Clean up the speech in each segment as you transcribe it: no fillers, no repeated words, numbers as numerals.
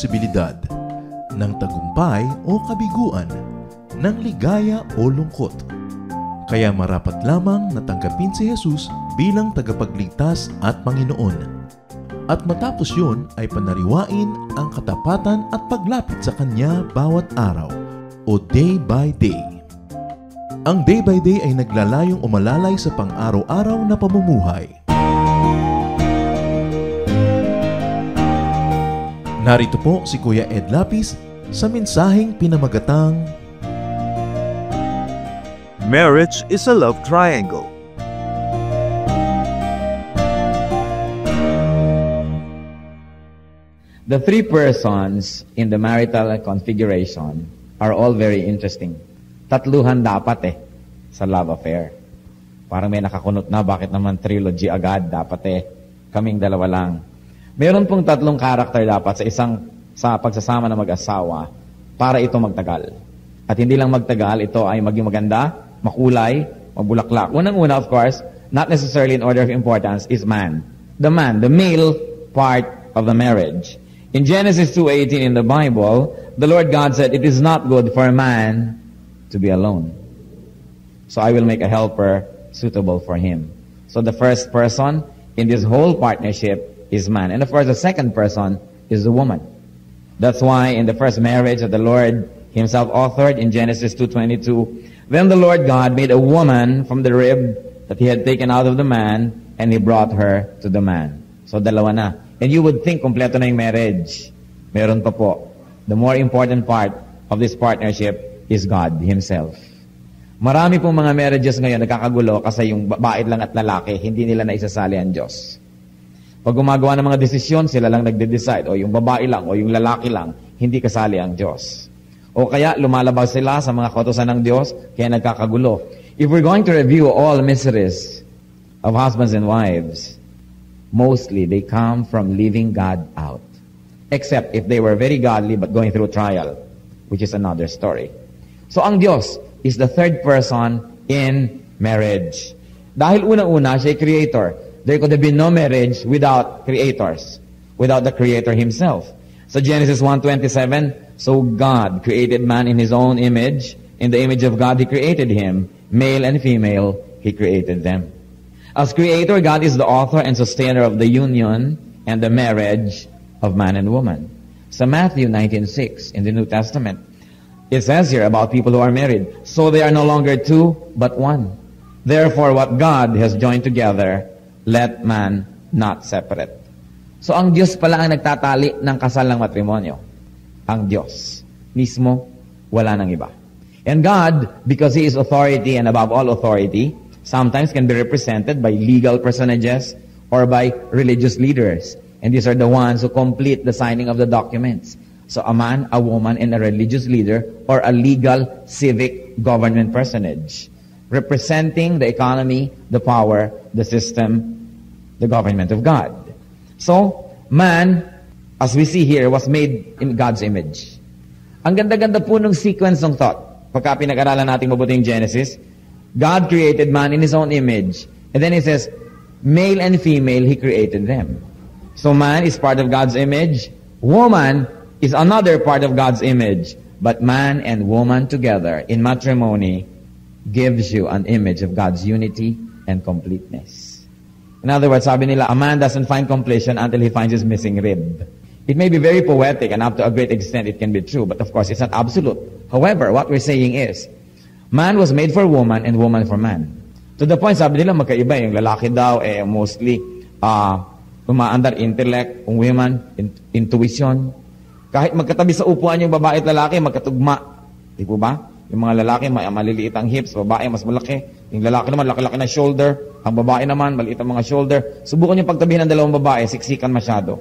posibilidad, ng tagumpay o kabiguan, ng ligaya o lungkot. Kaya marapat lamang natanggapin si Jesus bilang tagapagligtas at Panginoon. At matapos yun ay panariwain ang katapatan at paglapit sa Kanya bawat araw o day by day. Ang day by day ay naglalayong umalalay sa pang-araw-araw na pamumuhay. Narito po si Kuya Ed Lapis sa mensaheng pinamagatang Marriage is a love triangle. The three persons in the marital configuration are all very interesting. Tatluhan dapat sa love affair. Parang may nakakunot na, bakit naman trilogy agad? Dapat kaming dalawa lang. Meron pong tatlong karakter dapat sa pagsasama ng mag-asawa para ito magtagal. At hindi lang magtagal, ito ay maging maganda, makulay, mabulaklak. Unang-una, of course, not necessarily in order of importance, is man. The man, the male part of the marriage. In Genesis 2:18 in the Bible, the Lord God said, "It is not good for a man to be alone. So I will make a helper suitable for him." So the first person in this whole partnership is man. And of course, the second person is the woman. That's why in the first marriage that the Lord Himself authored in Genesis 2:22, then the Lord God made a woman from the rib that He had taken out of the man, and He brought her to the man. So dalawa na. And you would think kompleto na yung marriage. Meron pa po. The more important part of this partnership is God Himself. Marami pong mga marriages ngayon nagkakagulo kasi yung babae lang at lalaki, hindi nila naisasali ang Diyos. Pag gumagawa ng mga desisyon, sila lang nagde-decide. O yung babae lang, o yung lalaki lang, hindi kasali ang Diyos. O kaya lumalabas sila sa mga kautusan ng Diyos, kaya nagkakagulo. If we're going to review all miseries of husbands and wives, mostly they come from leaving God out. Except if they were very godly but going through trial, which is another story. So ang Diyos is the third person in marriage. Dahil unang-una, siya ay creator. There could have been no marriage without creators, without the Creator Himself. So Genesis 1:27, so God created man in His own image. In the image of God He created him. Male and female He created them. As Creator, God is the author and sustainer of the union and the marriage of man and woman. So Matthew 19:6 in the New Testament, it says here about people who are married, so they are no longer two, but one. Therefore, what God has joined together, let man not separate. So ang Diyos pala ang nagtatali ng kasal ng matrimonyo. Ang Diyos mismo, wala nang iba. And God, because He is authority and above all authority, sometimes can be represented by legal personages or by religious leaders. And these are the ones who complete the signing of the documents. So a man, a woman, and a religious leader or a legal civic government personage representing the economy, the power, the system, the government of God. So, man, as we see here, was made in God's image. Ang ganda-ganda po ng sequence ng thought. Pagka pinag-aralan natin mabuti yung Genesis, God created man in His own image. And then He says, male and female, He created them. So man is part of God's image. Woman is another part of God's image. But man and woman together in matrimony gives you an image of God's unity and completeness. In other words, sabi nila, a man doesn't find completion until he finds his missing rib. It may be very poetic, and up to a great extent it can be true, but of course it's not absolute. However, what we're saying is, man was made for woman and woman for man. To the point, sabi nila, magkaiba. Yung lalaki daw, mostly, umaandar intellect, yung women, intuition. Kahit magkatabi sa upuan yung babae at lalaki, magkatugma. Di po ba? Yung mga lalaki, maliliit ang hips, babae mas malaki. Yung lalaki naman, laki-laki na shoulder. Ang babae naman, maliit ang mga shoulder. Subukan yung pagtabihin ng dalawang babae, siksikan masyado.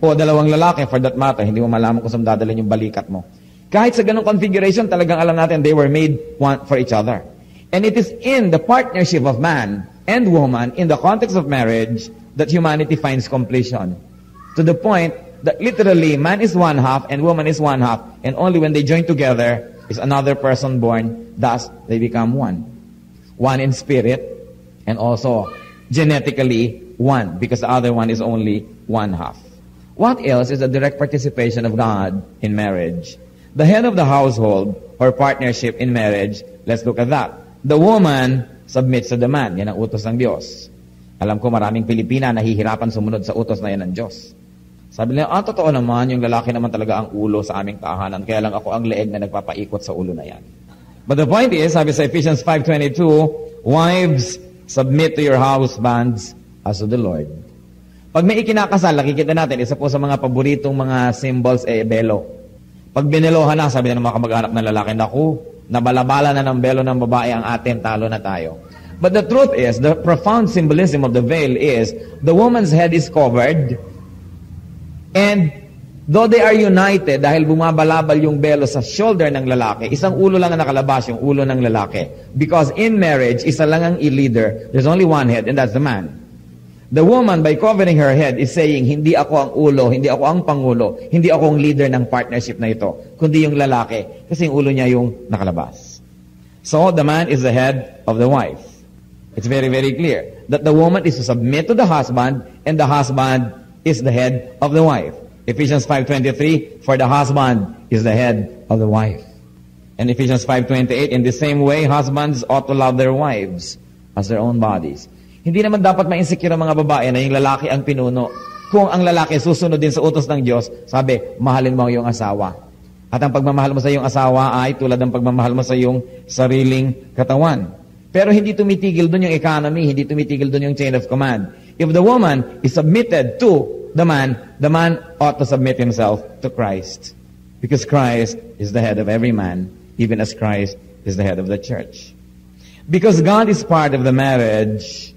O dalawang lalaki, for that matter, hindi mo malaman kung saan dadalhin yung balikat mo. Kahit sa ganong configuration, talagang alam natin, they were made one for each other. And it is in the partnership of man and woman, in the context of marriage, that humanity finds completion. To the point that literally, man is one half and woman is one half. And only when they join together, is another person born, thus they become one. One in spirit, and also genetically one, because the other one is only one half. What else is a direct participation of God in marriage? The head of the household or partnership in marriage, let's look at that. The woman submits to the man. Yan ang utos ng Diyos. Alam ko maraming Pilipina nahihirapan sumunod sa utos na yan ng Diyos. Sabi nila, totoo naman, yung lalaki naman talaga ang ulo sa aming tahanan, kaya lang ako ang leeg na nagpapaikot sa ulo na yan. But the point is, sabi sa Ephesians 5:22, wives, submit to your husbands as to the Lord. Pag may ikinakasal, nakikita natin, isa po sa mga paboritong mga symbols, belo. Pag binelohan na, sabi na ng mga kamag-anak ng lalaki, naku, nabalabala na ng belo ng babae ang atin, talo na tayo. But the truth is, the profound symbolism of the veil is, the woman's head is covered, and though they are united, dahil bumabalabal yung belo sa shoulder ng lalaki, isang ulo lang ang nakalabas, yung ulo ng lalaki. Because in marriage, isa lang ang leader, there's only one head, and that's the man. The woman, by covering her head, is saying, hindi ako ang ulo, hindi ako ang pangulo, hindi ako ang leader ng partnership na ito, kundi yung lalaki, kasi yung ulo niya yung nakalabas. So, the man is the head of the wife. It's very, very clear that the woman is to submit to the husband, and the husband is the head of the wife. Ephesians 5:23, for the husband is the head of the wife. And Ephesians 5:28, in the same way, husbands ought to love their wives as their own bodies. Hindi naman dapat ma-insecure ang mga babae na yung lalaki ang pinuno. Kung ang lalaki susunod din sa utos ng Diyos, sabi, mahalin mo ang iyong asawa. At ang pagmamahal mo sa iyong asawa ay tulad ng pagmamahal mo sa iyong sariling katawan. Pero hindi tumitigil doon yung economy, hindi tumitigil doon yung chain of command. If the woman is submitted to the man ought to submit himself to Christ. Because Christ is the head of every man, even as Christ is the head of the church. Because God is part of the marriage,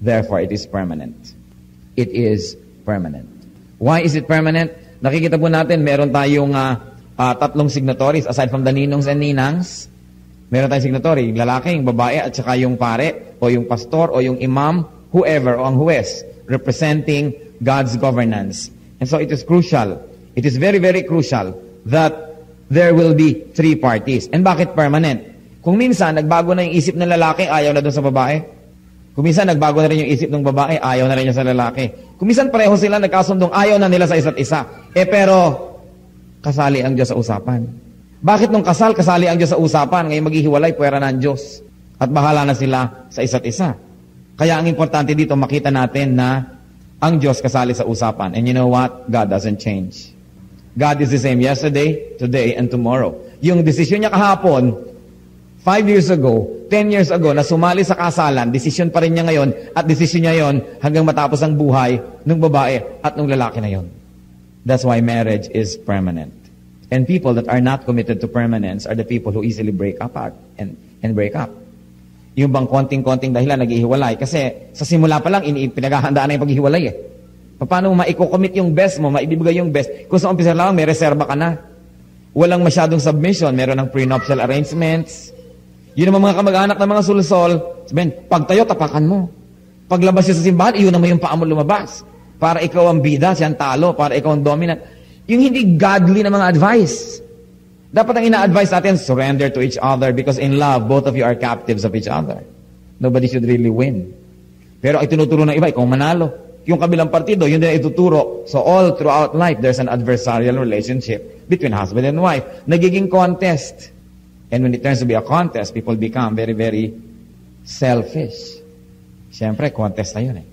therefore, it is permanent. It is permanent. Why is it permanent? Nakikita po natin, meron tayong tatlong signatories aside from the ninongs and ninangs. Meron tayong signatory, yung lalaki, yung babae, at saka yung pare, o yung pastor, o yung imam, whoever, o ang huwes, representing God's governance. And so it is crucial. It is very, very crucial that there will be three parties. And bakit permanent? Kung minsan, nagbago na yung isip ng lalaki, ayaw na doon sa babae. Kung minsan, nagbago na rin yung isip ng babae, ayaw na rin niya sa lalaki. Kung minsan, pareho sila nagkasundong, ayaw na nila sa isa't isa. Pero, kasali ang Diyos sa usapan. Bakit nung kasali ang Diyos sa usapan, ngayon maghihiwalay, puwera na ang Diyos. At bahala na sila sa isa't isa. Kaya ang importante dito, makita natin na ang Diyos kasali sa usapan. And you know what? God doesn't change. God is the same yesterday, today, and tomorrow. Yung desisyon niya kahapon, 5 years ago, 10 years ago, na sumali sa kasalan, desisyon pa rin niya ngayon, at desisyon niya yon hanggang matapos ang buhay ng babae at ng lalaki na yon. That's why marriage is permanent. And people that are not committed to permanence are the people who easily break apart and break up. Yung bang konting-konting dahilan naghihiwalay. Kasi sa simula pa lang, pinaghahandaan na yung paghihiwalay eh. Paano mo maiko-commit yung best mo, maibibigay yung best, kung sa umpisa lang, may reserva ka na. Walang masyadong submission, meron ng prenuptial arrangements. Yun naman mga kamag-anak ng mga sulsol, sabihin, pagtayo, tapakan mo. Paglabas siya sa simbahan, iyon naman yung paa mo lumabas. Para ikaw ang bida, siyang talo, para ikaw ang dominant. Yung hindi godly na mga advice. Dapat ang ina-advise natin, surrender to each other because in love, both of you are captives of each other. Nobody should really win. Pero ay tinuturo ng iba, ikaw manalo. Yung kabilang partido, yun din ay ituturo. So all throughout life, there's an adversarial relationship between husband and wife. Nagiging contest. And when it turns to be a contest, people become very, very selfish. Siyempre, contest na yun eh.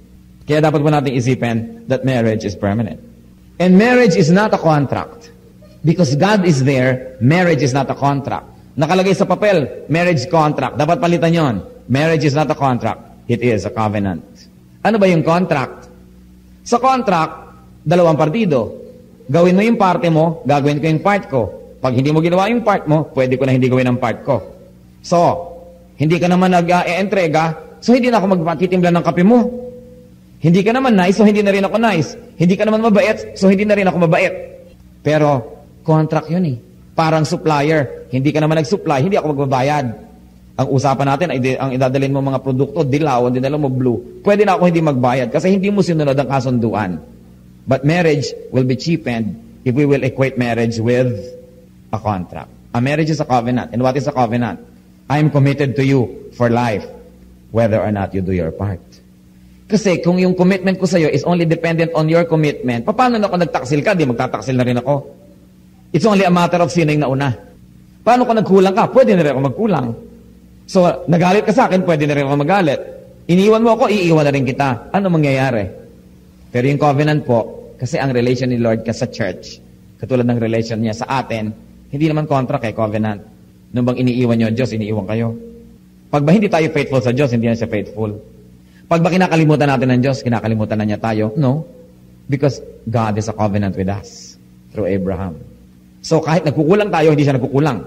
Kaya dapat po natin isipin that marriage is permanent. And marriage is not a contract. Because God is there, marriage is not a contract. Nakalagay sa papel, marriage contract. Dapat palitan yon. Marriage is not a contract. It is a covenant. Ano ba yung contract? Sa contract, dalawang partido. Gawin mo yung parte mo, gagawin ko yung part ko. Pag hindi mo ginawa yung part mo, pwede ko na hindi gawin ang part ko. So, hindi ka naman nag-entrega, so hindi na ako magpatitimblan ng kape mo. Hindi ka naman nice, so hindi na rin ako nice. Hindi ka naman mabait, so hindi na rin ako mabait. Pero, contract yun eh. Parang supplier. Hindi ka naman nag-supply, hindi ako magbabayad. Ang usapan natin ay ang idadalhin mo mga produkto, dilaw, ang dinala mo blue. Pwede na ako hindi magbayad kasi hindi mo sinunod ang kasunduan. But marriage will be cheapened if we will equate marriage with a contract. A marriage is a covenant. And what is a covenant? I am committed to you for life, whether or not you do your part. Kasi kung yung commitment ko sa'yo is only dependent on your commitment, paano na ako nagtaksil ka? Di magtataksil na rin ako. It's only a matter of sino yung nauna. Paano kung nagkulang ka? Pwede na rin ako magkulang. So, nagalit ka sa akin, pwede na rin ako magalit. Iniwan mo ako, iiwan na rin kita. Ano mangyayari? Pero yung covenant po, kasi ang relation ni Lord ka sa church, katulad ng relation niya sa atin, hindi naman contract kay covenant. Nung bang iniiwan niyo Diyos, iniiwan kayo. Pag ba hindi tayo faithful sa Diyos, hindi na siya faithful. Pag ba kinakalimutan natin ng Diyos, kinakalimutan na niya tayo? No. Because God is a covenant with us through Abraham. So kahit nagkukulang tayo, hindi siya nagkukulang.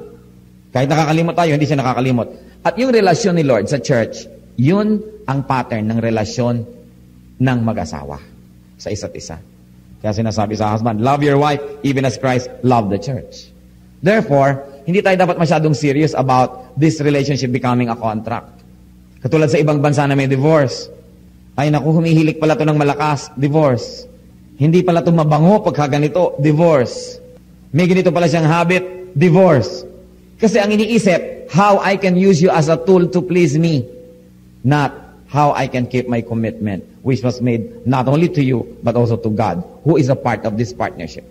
Kahit nakakalimot tayo, hindi siya nakakalimot. At yung relasyon ni Lord sa church, yun ang pattern ng relasyon ng mag-asawa sa isa't isa. Kaya sinasabi sa husband, love your wife even as Christ loved the church. Therefore, hindi tayo dapat masyadong serious about this relationship becoming a contract. Katulad sa ibang bansa na may divorce. Ay naku, humihilik pala ito ng malakas, divorce. Hindi pala ito mabango pagka ganito, divorce. May ganito pala siyang habit, divorce. Kasi ang iniisip, how I can use you as a tool to please me. Not how I can keep my commitment, which was made not only to you, but also to God, who is a part of this partnership.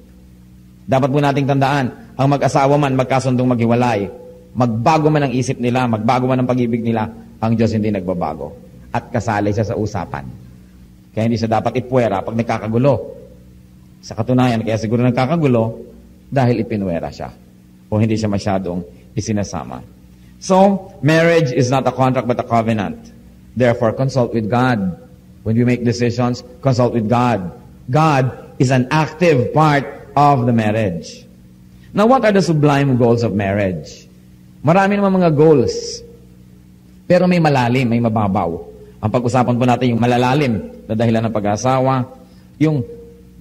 Dapat po nating tandaan, ang mag-asawa man, magkasundong maghiwalay, magbago man ang isip nila, magbago man ang pag-ibig nila, ang Diyos hindi nagbabago. At kasali siya sa usapan. Kaya hindi siya dapat ipuwera pag nagkakagulo. Sa katunayan, kaya siguro nagkakagulo, dahil ipinwera siya. O hindi siya masyadong isinasama. So, marriage is not a contract but a covenant. Therefore, consult with God. When we make decisions, consult with God. God is an active part of the marriage. Now, what are the sublime goals of marriage? Marami naman mga goals. Pero may malalim, may mababaw. Ang pag-usapan po natin yung malalalim na dahilan ng pag-asawa, yung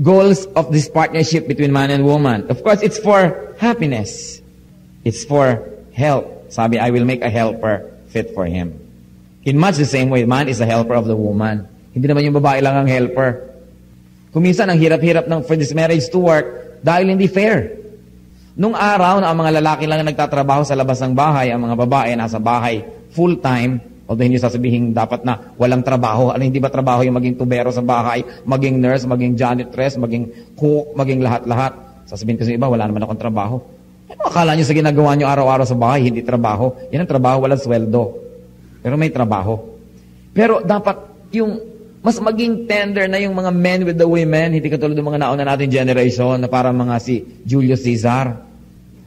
goals of this partnership between man and woman. Of course, it's for happiness. It's for help. Sabi, I will make a helper fit for him. In much the same way, man is a helper of the woman. Hindi naman yung babae lang ang helper. Kuminsan, ang hirap-hirap for this marriage to work dahil hindi fair. Nung araw na ang mga lalaki lang nagtatrabaho sa labas ng bahay, ang mga babae nasa bahay full-time, although hindi sasabihin dapat na walang trabaho. Ano, hindi ba trabaho yung maging tubero sa bahay, maging nurse, maging janitress, maging cook, maging lahat-lahat? Sasabihin kasi iba, wala naman akong trabaho. Ano akala nyo sa ginagawa nyo araw-araw sa bahay, hindi trabaho? Yan ang trabaho, walang sweldo. Pero may trabaho. Pero dapat yung mas maging tender na yung mga men with the women, hindi katulad ng mga nauna natin generation na parang mga si Julius Caesar,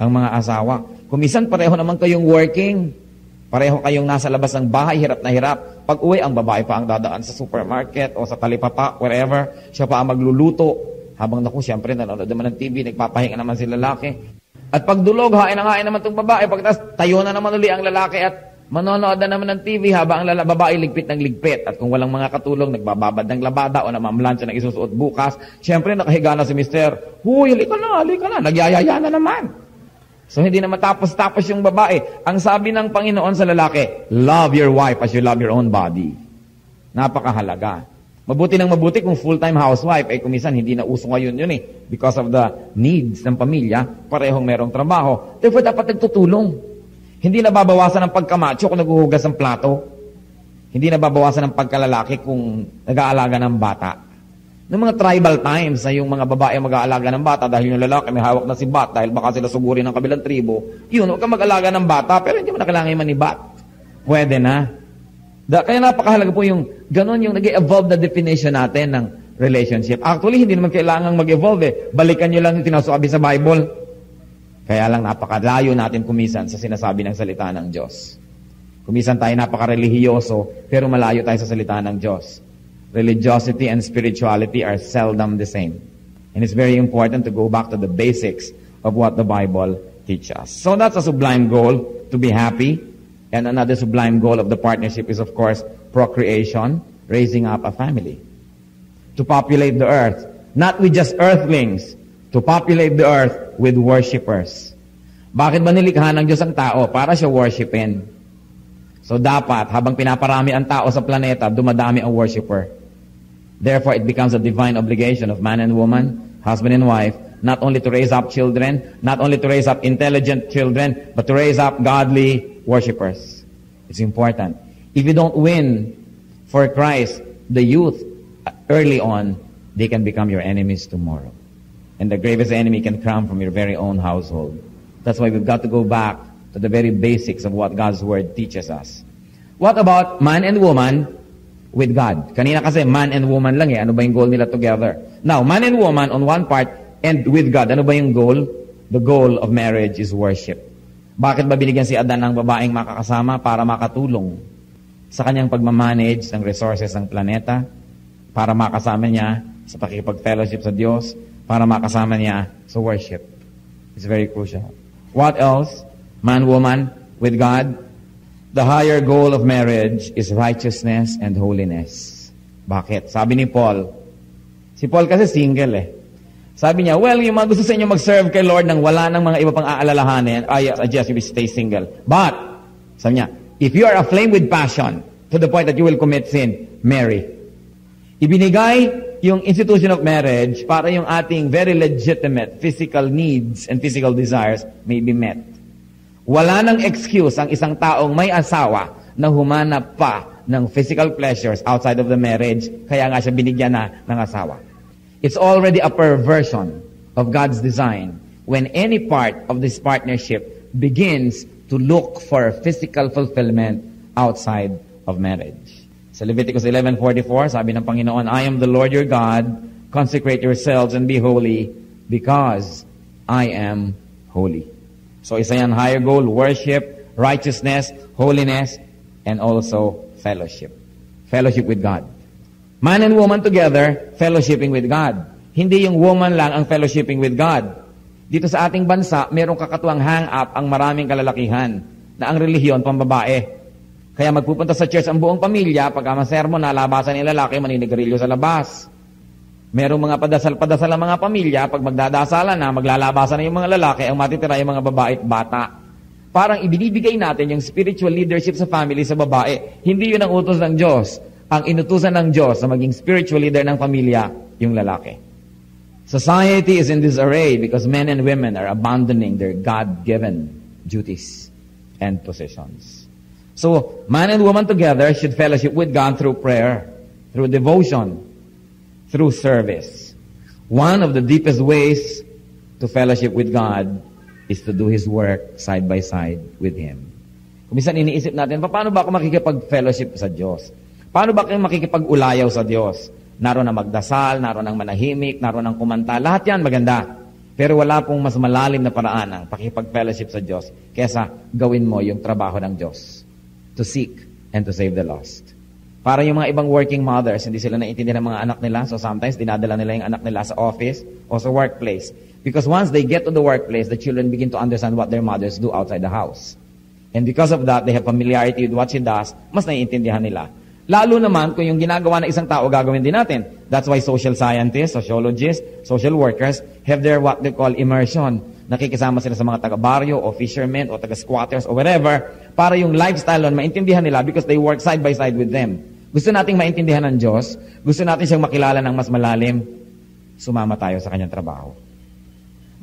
ang mga asawa. Kumisan pareho naman kayong working. Pareho kayong nasa labas ng bahay, hirap na hirap. Pag uwi, ang babae pa ang dadaan sa supermarket o sa talipapa, wherever. Siya pa ang magluluto. Habang naku, siyempre, nanonood naman ng TV, nagpapahinga naman si lalaki. At pag dulog, hain naman itong babae. Pagkatapos, tayo na naman uli ang lalaki at manonood na naman ng TV habang ang babae ligpit ng ligpit. At kung walang mga katulong, nagbababad ng labada o namamlansya ng isusuot bukas, siyempre, nakahiga na si mister. Huy, halika na. Nagyayaya na naman. So, hindi na matapos-tapos yung babae. Ang sabi ng Panginoon sa lalaki, love your wife as you love your own body. Napakahalaga. Mabuti ng mabuti kung full-time housewife, kumisan hindi na uso ngayon yun because of the needs ng pamilya, parehong merong trabaho. Therefore, dapat nagtutulong. Hindi na babawasan ng pagkamacho kung naghuhugas ng plato. Hindi na babawasan ng pagkalalaki kung nag-aalaga ng bata. Noong mga tribal times na yung mga babae mag-aalaga ng bata dahil yung lalaki may hawak na si bat dahil baka sila sugurin ng kabilang tribo, yun, huwag ka mag-alaga ng bata pero hindi mo na kailangan manibat. Pwede na. Kaya napakahalaga po yung ganun yung nag-evolve na definition natin ng relationship. Actually, hindi naman kailangang mag-evolve Balikan nyo lang yung tinasabi sa Bible. Kaya lang napakalayo natin kumisan sa sinasabi ng salita ng Diyos. Kumisan tayo napaka-relihiyoso pero malayo tayo sa salita ng Diyos. Religiosity and spirituality are seldom the same. And it's very important to go back to the basics of what the Bible teaches us. So that's a sublime goal, to be happy. And another sublime goal of the partnership is, of course, procreation, raising up a family. To populate the earth, not with just earthlings, to populate the earth with worshipers. Bakit ba nilikha ng Diyos ang tao? Para siya worshipin. So dapat, habang pinaparami ang tao sa planeta, dumadami ang worshiper. Therefore, it becomes a divine obligation of man and woman, husband and wife, not only to raise up children, not only to raise up intelligent children, but to raise up godly worshipers. It's important. If you don't win for Christ the youth, early on, they can become your enemies tomorrow. And the gravest enemy can come from your very own household. That's why we've got to go back to the very basics of what God's Word teaches us. What about man and woman with God? Kanina kasi man and woman lang eh. Ano ba yung goal nila together? Now, man and woman on one part and with God. Ano ba yung goal? The goal of marriage is worship. Bakit ba binigyan si Adan ng babaeng makakasama? Para makatulong sa kanyang pagmamanage ng resources ng planeta, para makasama niya sa pakikipag-fellowship sa Diyos, para makasama niya sa worship. It's very crucial. What else? Man, woman with God. The higher goal of marriage is righteousness and holiness. Bakit? Sabi ni Paul, si Paul kasi single eh. Sabi niya, well, yung mga gusto sa inyo mag-serve kay Lord nang wala ng mga iba pang aalalahanin, I suggest you stay single. But, sabi niya, if you are aflame with passion to the point that you will commit sin, marry. Ibinigay yung institution of marriage para yung ating very legitimate physical needs and physical desires may be met. Wala nang excuse ang isang taong may asawa na humanap pa ng physical pleasures outside of the marriage, kaya nga siya binigyan na ng asawa. It's already a perversion of God's design when any part of this partnership begins to look for physical fulfillment outside of marriage. Sa Leviticus 11:44, sabi ng Panginoon, I am the Lord your God, consecrate yourselves and be holy, because I am holy. So isa yan, higher goal, worship, righteousness, holiness, and also fellowship. Fellowship with God. Man and woman together, fellowshipping with God. Hindi yung woman lang ang fellowshipping with God. Dito sa ating bansa, merong kakatuwang hang-up ang maraming kalalakihan na ang relihiyon pambabae. Kaya magpupunta sa church ang buong pamilya, pagka masermon, nalabasan ng lalaki, maninigarilyo sa labas. Merong mga padasal-padasal ang mga pamilya, pag magdadasalan na, maglalabasan na yung mga lalaki, ang matitira yung mga babae at bata. Parang ibinibigay natin yung spiritual leadership sa family sa babae. Hindi yun ang utos ng Diyos. Ang inutusan ng Diyos na maging spiritual leader ng pamilya, yung lalaki. Society is in disarray because men and women are abandoning their God-given duties and positions. So, man and woman together should fellowship with God through prayer, through devotion, through service. One of the deepest ways to fellowship with God is to do His work side by side with Him. Kung minsan iniisip natin, paano ba ako makikipag-fellowship sa Diyos? Paano ba kayo makikipag-ulayaw sa Diyos? Naroon ang magdasal, naroon ang manahimik, naroon ang kumanta. Lahat yan maganda. Pero wala pong mas malalim na paraan ng pakikipag-fellowship sa Diyos kesa gawin mo yung trabaho ng Diyos. To seek and to save the lost. Para yung mga ibang working mothers, hindi sila naiintindihan ng mga anak nila, so sometimes dinadala nila yung anak nila sa office o sa workplace. Because once they get to the workplace, the children begin to understand what their mothers do outside the house. And because of that, they have familiarity with what she does, mas naiintindihan nila. Lalo naman kung yung ginagawa ng isang tao gagawin din natin. That's why social scientists, sociologists, social workers have their what they call immersion. Nakikisama sila sa mga taga-baryo o fishermen o taga-squatters o whatever para yung lifestyle nun maintindihan nila because they work side by side with them. Gusto nating maintindihan ng Diyos, gusto natin siyang makilala ng mas malalim, sumama tayo sa kanyang trabaho.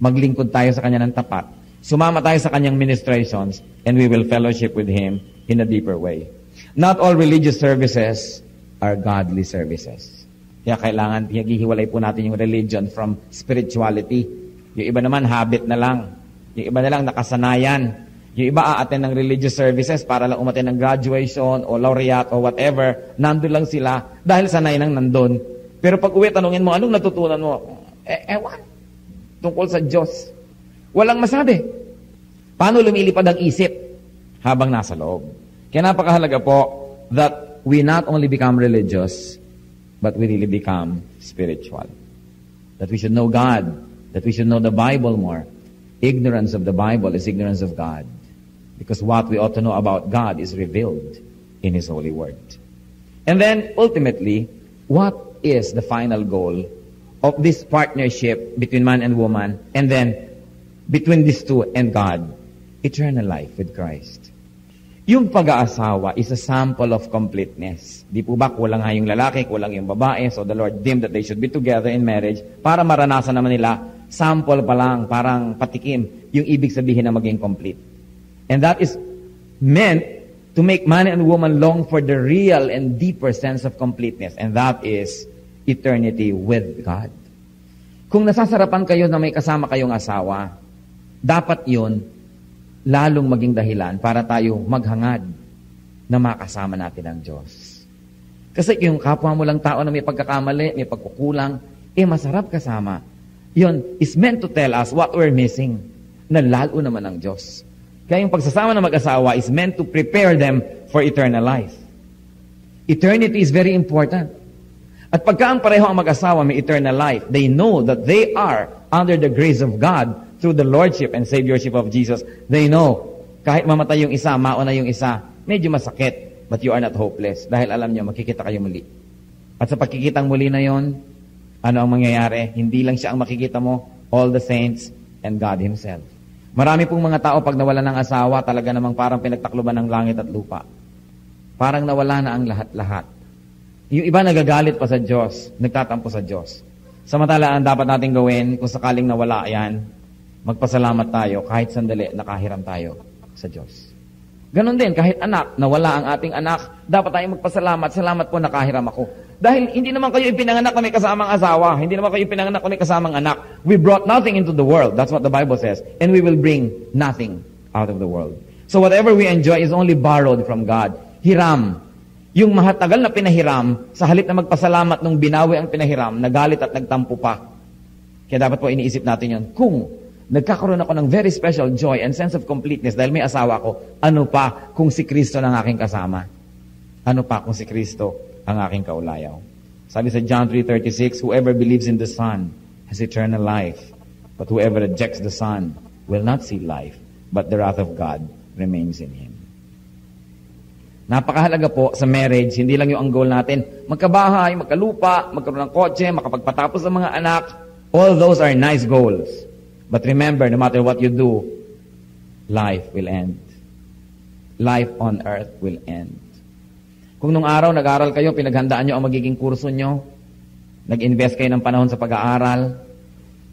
Maglingkod tayo sa kanya ng tapat. Sumama tayo sa kanyang ministrations and we will fellowship with Him in a deeper way. Not all religious services are godly services. Kaya kailangan, hihiwalay po natin yung religion from spirituality. Yung iba naman, habit na lang. Yung iba na lang, nakasanayan. Yung iba aattend ng religious services para lang umattend ng graduation o laureate o whatever. Nandun lang sila dahil sanay nang nandun. Pero pag uwi, tanungin mo, anong natutunan mo? Ewan. Tungkol sa Diyos. Walang masabi. Paano lumilipad ang isip habang nasa loob? Kaya napakahalaga po that we not only become religious, but we really become spiritual. That we should know God. That we should know the Bible more. Ignorance of the Bible is ignorance of God. Because what we ought to know about God is revealed in His holy word. And then, ultimately, what is the final goal of this partnership between man and woman, and then between these two and God? Eternal life with Christ. Yung pag-aasawa is a sample of completeness. Di po ba kulang nga yung lalaki, kulang yung babae, so the Lord deemed that they should be together in marriage para maranasan naman nila, sample pa lang, parang patikim, yung ibig sabihin na maging complete. And that is meant to to make man and woman long for the real and deeper sense of completeness, and that is eternity with God. Kung nasasarapan kayo na may kasama kayong asawa, dapat yun lalong maging dahilan para tayo maghangad na makasama natin ang Diyos. Kasi yung kapwa mo lang tao na may pagkakamali, may pagkukulang, masarap kasama. Yun is meant to tell us what we're missing, na lalo naman ang Diyos. Kaya yung pagsasama ng mag-asawa is meant to prepare them for eternal life. Eternity is very important. At pagka ang pareho ang mag-asawa may eternal life, they know that they are under the grace of God through the Lordship and Saviorship of Jesus. They know, kahit mamatay yung isa, mauna yung isa, medyo masakit, but you are not hopeless. Dahil alam nyo, makikita kayo muli. At sa pagkikitang muli na yon, ano ang mangyayari? Hindi lang siya ang makikita mo, all the saints and God Himself. Marami pong mga tao pag nawala ng asawa, talaga namang parang pinagtakluban ng langit at lupa. Parang nawala na ang lahat-lahat. Yung iba nagagalit pa sa Diyos, nagtatampo sa Diyos. Samantala, ang dapat natin gawin, kung sakaling nawala yan, magpasalamat tayo, kahit sandali, nakahiram tayo sa Diyos. Ganon din, kahit anak, nawala ang ating anak, dapat tayo magpasalamat, salamat po nakahiram ako. Dahil hindi naman kayo ipinanganak na may kasamang asawa, hindi naman kayo ipinanganak na may kasamang anak. We brought nothing into the world, that's what the Bible says, and we will bring nothing out of the world. So whatever we enjoy is only borrowed from God. Hiram. Yung mahatagal na pinahiram, sa halip na magpasalamat nung binawi ang pinahiram, nagalit at nagtampo pa. Kaya dapat po iniisip natin yun. Kung nagkakaroon ako ng very special joy and sense of completeness dahil may asawa ko, ano pa kung si Kristo ang aking kasama? Ano pa kung si Kristo ang aking kaulayaw? Sabi sa John 3:36, whoever believes in the Son has eternal life, but whoever rejects the Son will not see life, but the wrath of God remains in him. Napakahalaga po sa marriage, hindi lang yung ang goal natin, magkabahay, magkalupa, magkaroon ng kotse, makapagpatapos ng mga anak. All those are nice goals. But remember, no matter what you do, life will end. Life on earth will end. Kung nung araw nag-aaral kayo, pinaghandaan nyo ang magiging kurso nyo, nag-invest kayo ng panahon sa pag-aaral,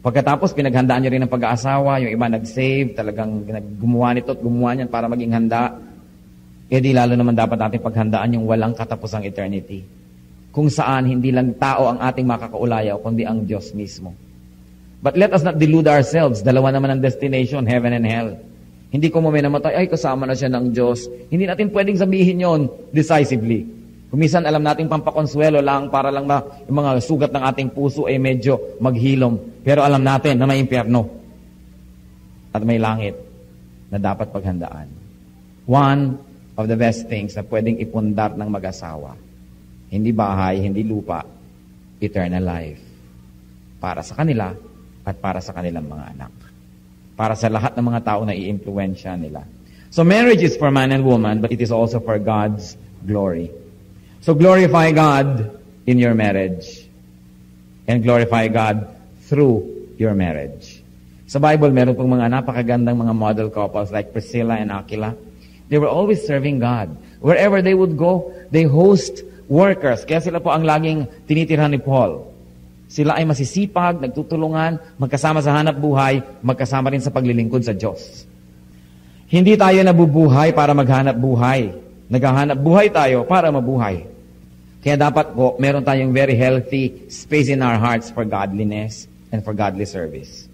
pagkatapos pinaghandaan nyo rin ang pag-aasawa, yung iba nag-save, talagang gumawa nito at gumawa niyan para maging handa, di lalo naman dapat natin paghandaan yung walang katapusang eternity. Kung saan hindi lang tao ang ating makakaulayaw, kundi ang Diyos mismo. But let us not delude ourselves. Dalawa naman ang destination, heaven and hell. Hindi ko may namatay, ay kasama na siya ng Diyos. Hindi natin pwedeng sabihin yon decisively. Kumisan alam natin pampakonsuelo lang para lang na yung mga sugat ng ating puso ay medyo maghilom. Pero alam natin na may impyerno at may langit na dapat paghandaan. One of the best things na pwedeng ipundar ng mag-asawa, hindi bahay, hindi lupa, eternal life. Para sa kanila at para sa kanilang mga anak. Para sa lahat ng mga tao na i-impluwensya nila. So marriage is for man and woman, but it is also for God's glory. So glorify God in your marriage. And glorify God through your marriage. Sa Bible, meron pong mga napakagandang mga model couples like Priscilla and Aquila. They were always serving God. Wherever they would go, they host workers. Kaya sila po ang laging tinitirhan ni Paul. Sila ay masisipag, nagtutulungan, magkasama sa hanap buhay, magkasama rin sa paglilingkod sa Diyos. Hindi tayo nabubuhay para maghanap buhay. Naghahanap buhay tayo para mabuhay. Kaya dapat po, meron tayong very healthy space in our hearts for godliness and for godly service.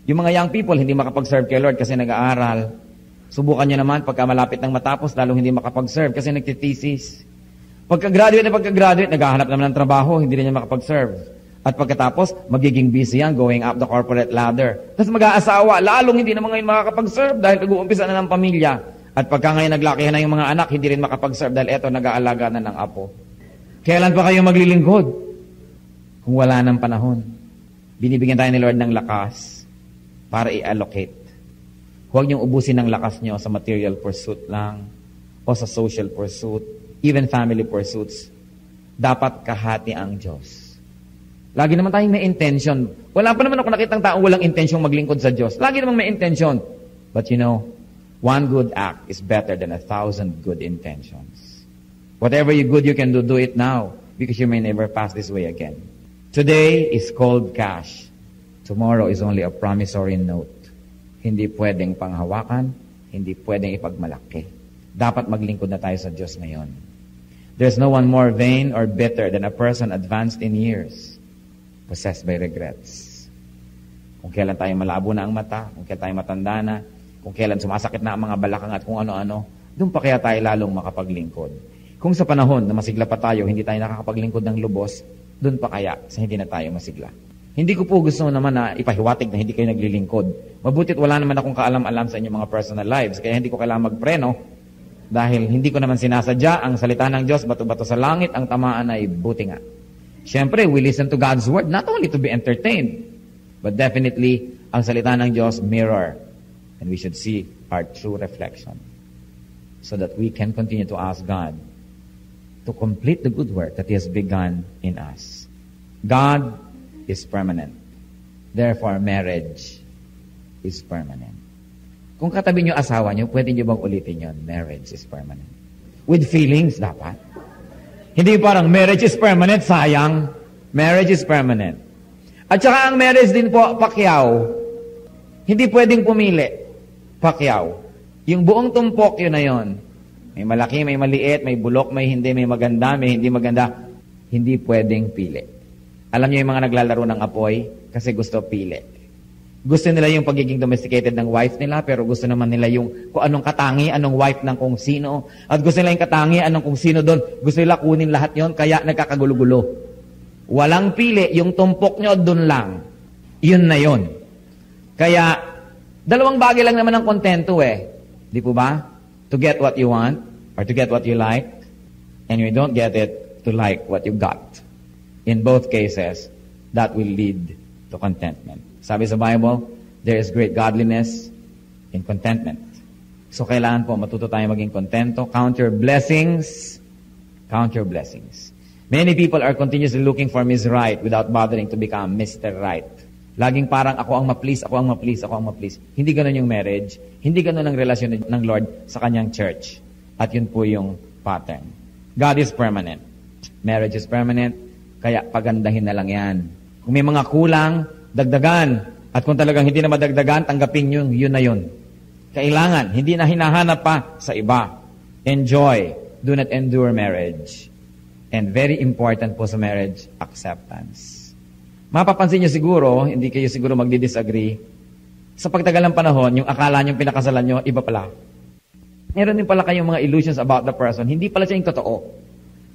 Yung mga young people, hindi makapag-serve kay Lord kasi nag-aaral. Subukan nyo naman, pagka malapit ng matapos, lalong hindi makapag-serve kasi nagtithesis. Pagka-graduate, naghahanap naman ng trabaho, hindi rin niya makapag-serve. At pagkatapos, magiging busy yan, going up the corporate ladder. Tapos mag-aasawa, lalong hindi naman ngayon makakapag-serve dahil nag-uumpisa na ng pamilya. At pagka ngayon naglakihan na yung mga anak, hindi rin makapag-serve dahil eto, nag-aalaga na ng apo. Kailan pa kayo maglilingkod? Kung wala ng panahon. Binibigyan tayo ni Lord ng lakas para i-allocate. Huwag niyong ubusin ng lakas niyo sa material pursuit lang o sa social pursuit, even family pursuits. Dapat kahati ang Diyos. Lagi naman tayong may intention. Wala pa naman ako nakitang taong walang intensyong maglingkod sa Diyos. Lagi naman may intention. But you know, one good act is better than 1,000 good intentions. Whatever good you can do it now because you may never pass this way again. Today is cold cash. Tomorrow is only a promissory note. Hindi pwedeng panghawakan, hindi pwedeng ipagmalaki. Dapat maglingkod na tayo sa Diyos ngayon. There's no one more vain or bitter than a person advanced in years, possessed by regrets. Kung kailan tayo malabo na ang mata, kung kailan tayo matanda na, kung kailan sumasakit na ang mga balakang at kung ano-ano, doon pa kaya tayo lalong makapaglingkod. Kung sa panahon na masigla pa tayo, hindi tayo nakakapaglingkod ng lubos, doon pa kaya sa hindi na tayo masigla. Hindi ko po gusto naman na ipahiwatig na hindi kayo naglilingkod. Mabutit wala naman akong kaalam-alam sa inyong mga personal lives, kaya hindi ko kailangan magpreno dahil hindi ko naman sinasadya ang salita ng Diyos, bato-bato sa langit, ang tamaan ay buti nga. Siyempre, we listen to God's word not only to be entertained, but definitely, ang salita ng Diyos mirror, and we should see our true reflection so that we can continue to ask God to complete the good work that He has begun in us. God is permanent. Therefore, marriage is permanent. Kung katabi niyo asawa niyo, pwede niyo bang ulitin yun? Marriage is permanent. With feelings, dapat. Hindi parang marriage is permanent, sayang. Marriage is permanent. At saka ang marriage din po, Pacquiao, hindi pwedeng pumili. Pacquiao. Yung buong tumpok, yun na yun. May malaki, may maliit, may bulok, may hindi, may maganda, may hindi maganda. Hindi pwedeng pili. Alam niyo yung mga naglalaro ng apoy? Kasi gusto pili. Gusto nila yung pagiging domesticated ng wife nila, pero gusto naman nila yung kung anong katangi, anong wife ng kung sino. At gusto nila yung katangi, anong kung sino doon. Gusto nila kunin lahat yon, kaya nagkakagulo-gulo. Walang pili, yung tumpok nyo doon lang. Yun na yun. Kaya, dalawang bagay lang naman ang kontento Di po ba? To get what you want, or to get what you like, and you don't get it, to like what you got. In both cases, that will lead to contentment. Sabi sa Bible, there is great godliness in contentment. So kailangan po matuto tayo maging kontento. Count your blessings. Count your blessings. Many people are continuously looking for Miss Right without bothering to become Mr. Right. Laging parang ako ang ma-please, ako ang ma-please, ako ang ma-please. Hindi ganun yung marriage. Hindi ganun ang relasyon ng Lord sa kanyang church. At yun po yung pattern. God is permanent. Marriage is permanent. Kaya pagandahin na lang yan. Kung may mga kulang, dagdagan. At kung talagang hindi na madagdagan, tanggapin yun na yun. Kailangan. Hindi na hinahanap pa sa iba. Enjoy. Do not endure marriage. And very important po sa marriage, acceptance. Mapapansin nyo siguro, hindi kayo siguro magdi-disagree, sa pagtagal ng panahon, yung akala nyo pinakasalan nyo, iba pala. Meron din pala kayong mga illusions about the person. Hindi pala siya yung totoo.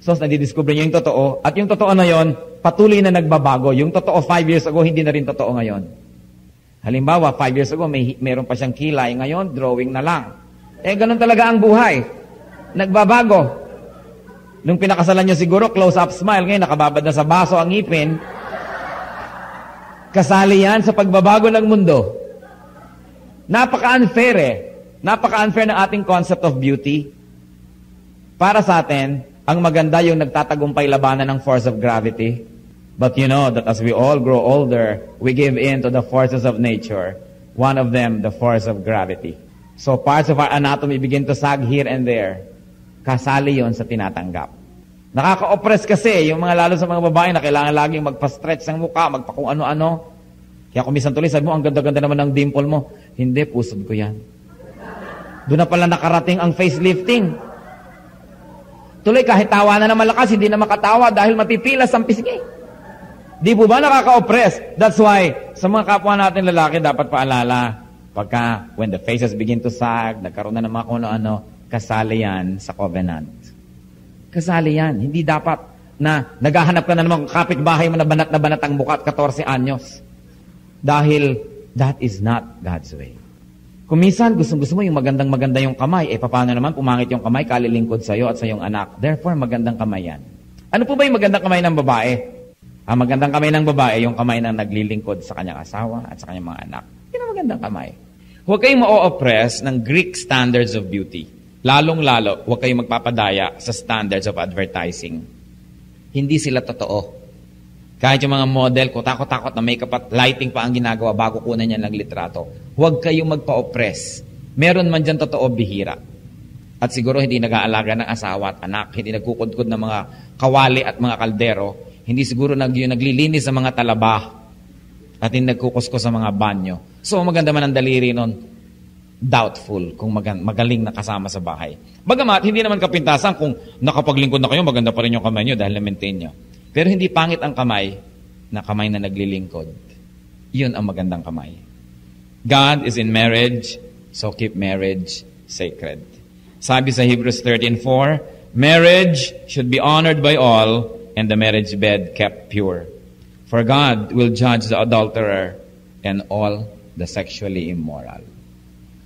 So, nadidiscover nyo yung totoo. At yung totoo na yon, patuloy na nagbabago. Yung totoo 5 years ago, hindi na rin totoo ngayon. Halimbawa, 5 years ago, meron pa siyang kilay. Ngayon, drawing na lang. Ganun talaga ang buhay. Nagbabago. Nung pinakasalan nyo siguro, close-up smile. Ngayon, nakababad na sa baso ang ngipin. Kasali yan sa pagbabago ng mundo. Napaka-unfair Napaka-unfair ng ating concept of beauty. Para sa atin, ang maganda yung nagtatagumpay labanan ng force of gravity. But you know that as we all grow older, we give in to the forces of nature. One of them, the force of gravity. So parts of our anatomy begin to sag here and there. Kasali yon sa tinatanggap. Nakaka-oppress kasi yung mga lalo sa mga babae na kailangan laging magpa-stretch ng mukha, magpa-kung ano-ano. Kaya kung minsan tuloy, sabi mo, ang ganda-ganda naman ng dimple mo. Hindi, pusod ko yan. Doon na pala nakarating ang facelifting. Tuloy, kahit tawa na malakas, hindi na makatawa dahil mapipilas ang pisngi. Di po ba nakaka-oppress? That's why, sa mga kapwa natin lalaki, dapat paalala, pagka, when the faces begin to sag, nagkaroon na ng mga kung ano-ano, kasali yan sa covenant. Kasali yan. Hindi dapat na naghahanap ka na naman kapitbahay mo na banat ang mukha at 14 anyos. Dahil that is not God's way. Kung minsan gusto mo yung magandang-maganda yung kamay, paano naman pumangit yung kamay, kalilingkod sa'yo at sa iyong anak. Therefore, magandang kamay yan. Ano po ba yung magandang kamay ng babae? Ang magandang kamay ng babae, yung kamay na naglilingkod sa kanyang asawa at sa kanyang mga anak. Yun ang magandang kamay. Huwag kayong ma-oppress ng Greek standards of beauty. Lalong-lalo, huwag kayong magpapadaya sa standards of advertising. Hindi sila totoo. Kahit yung mga model, takot-takot na makeup at lighting pa ang ginagawa bago kunan niya ng litrato. Huwag kayong magpa-oppress. Meron man dyan totoo, bihira. At siguro hindi nag-aalaga ng asawa at anak, hindi nagkukudkod ng mga kawali at mga kaldero, hindi siguro naglilinis sa mga talaba at hindi nagkukusko sa mga banyo. So maganda man ang daliri nun. doubtful kung magaling na kasama sa bahay. Bagamat, hindi naman kapintasan kung nakapaglingkod na kayo, maganda pa rin yung kamay nyo dahil na-maintain nyo. Pero hindi pangit ang kamay na naglilingkod. Yun ang magandang kamay. God is in marriage, so keep marriage sacred. Sabi sa Hebrews 13:4, marriage should be honored by all and the marriage bed kept pure. For God will judge the adulterer and all the sexually immoral.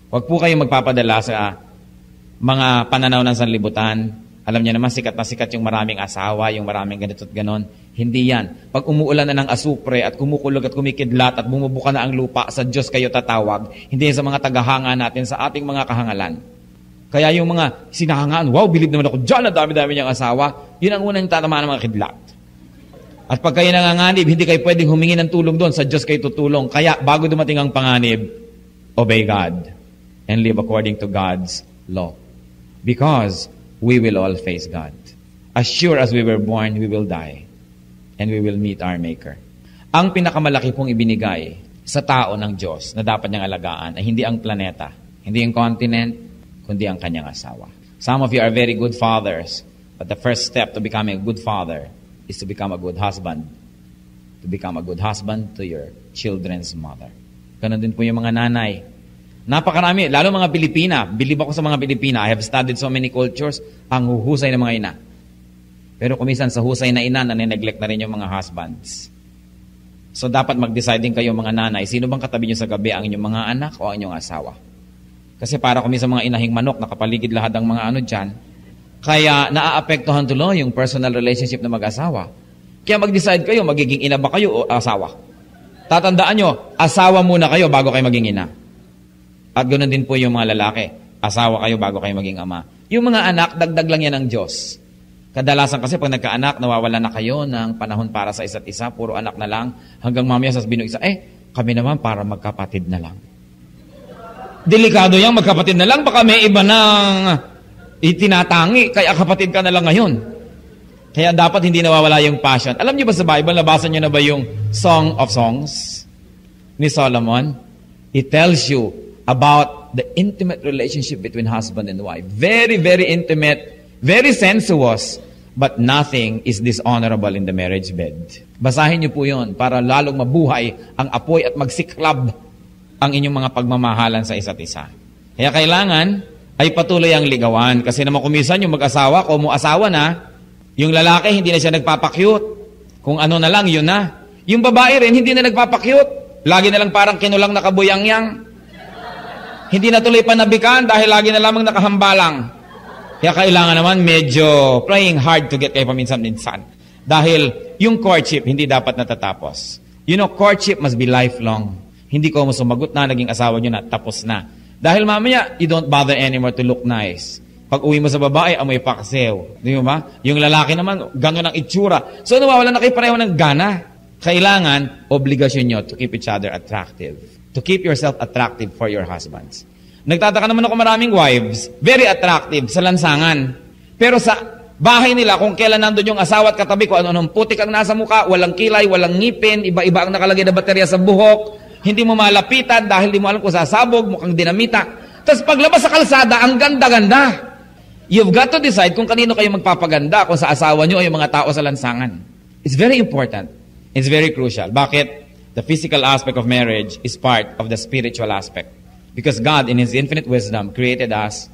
Huwag po kayong magpapadala sa mga pananaw ng sanlibutan. Alam niyo naman, sikat na sikat yung maraming asawa, yung maraming ganito at ganon. Hindi yan. Pag umuulan na ng asupre at kumukulog at kumikidlat at bumubuka na ang lupa, sa Diyos kayo tatawag. Hindi yan sa mga tagahanga natin, sa ating mga kahangalan. Kaya yung mga sinahangaan, wow, bilib naman ako dyan, dami-dami niyang asawa, yun ang unang tatamaan ng mga kidlat. At pag kayo nanganganib, hindi kayo pwedeng humingi ng tulong doon, sa Diyos kayo tutulong. Kaya bago dumating ang panganib, obey God and live according to God's law. Because we will all face God. As sure as we were born, we will die. And we will meet our Maker. Ang pinakamalaki pong ibinigay sa tao ng Diyos na dapat niyang alagaan ay hindi ang planeta, hindi ang continent, kundi ang kanyang asawa. Some of you are very good fathers, but the first step to becoming a good father is to become a good husband. To become a good husband to your children's mother. Ganon din po yung mga nanay. Napakarami, lalo mga Pilipina. Bilib ako sa mga Pilipina. I have studied so many cultures. Ang huhusay ng mga ina. Pero kumisan sa husay na ina, nanineglect na rin yung mga husbands. So dapat mag-decide din kayo mga nanay, sino bang katabi nyo sa gabi, ang inyong mga anak o ang inyong asawa? Kasi para kumisan mga inahing manok, nakapaligid lahat ang mga ano dyan. Kaya naaapektuhan tuloy yung personal relationship ng mag-asawa. Kaya mag-decide kayo, magiging ina ba kayo o asawa? Tatandaan nyo, asawa muna kayo bago kayo maging ina. At ganoon din po yung mga lalaki. Asawa kayo bago kayo maging ama. Yung mga anak, dagdag lang yan ng Diyos. Kadalasan kasi pag nagkaanak, nawawala na kayo ng panahon para sa isa't isa. Puro anak na lang. Hanggang mamaya sasabihin ng isa, kami naman para magkapatid na lang. Delikado yang magkapatid na lang. Baka may iba nang itinatangi. Kaya kapatid ka na lang ngayon. Kaya dapat hindi nawawala yung passion. Alam niyo ba sa Bible, nabasa niyo na ba yung Song of Songs ni Solomon? It tells you about the intimate relationship between husband and wife. Very, very intimate, very sensuous, but nothing is dishonorable in the marriage bed. Basahin niyo po yun para lalong mabuhay ang apoy at magsiklab ang inyong mga pagmamahalan sa isa't isa. Kaya kailangan ay patuloy ang ligawan. Kasi naman kumisan yung mag-asawa, kung mo asawa na, yung lalaki hindi na siya nagpapakyut. Kung ano na lang, yun na. Yung babae rin, hindi na nagpapakyut. Lagi na lang parang kinulang nakabuyang-yang. Hindi na tuloy panabikan dahil lagi na lamang nakahambalang. Kaya kailangan naman medyo praying hard to get kayo paminsan-minsan. Dahil yung courtship hindi dapat natatapos. You know, courtship must be lifelong. Hindi ko mo sumagot na, naging asawa nyo na, tapos na. Dahil mamaya, you don't bother anymore to look nice. Pag uwi mo sa babae, amoy paksew. Di ba? Yung lalaki naman, gano'n ang itsura. So nawawala na kayo pareho ng gana. Kailangan, obligasyon nyo to keep each other attractive. To keep yourself attractive for your husbands. Nagtataka naman ako maraming wives, very attractive sa lansangan. Pero sa bahay nila, kung kailan nandun yung asawa at katabi ko, ano-anong putik ang nasa mukha, walang kilay, walang ngipin, iba-iba ang nakalagay na baterya sa buhok, hindi mo malapitan dahil di mo alam kung sasabog, mukhang dinamita. Tapos paglabas sa kalsada, ang ganda-ganda. You've got to decide kung kanino kayo magpapaganda, kung sa asawa nyo o yung mga tao sa lansangan. It's very important. It's very crucial. Bakit? The physical aspect of marriage is part of the spiritual aspect. Because God, in His infinite wisdom, created us